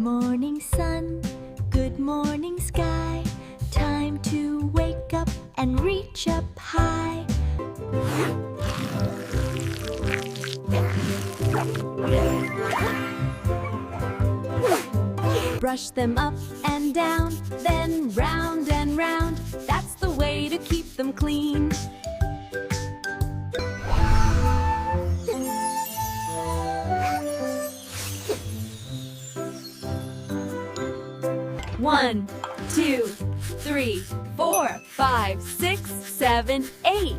morning, sun. Good morning, sky. Time to wake up and reach up high. Brush them up and down, then round and round. That's the way to keep them clean. One, two, three, 4, 5, 6, 7, 8.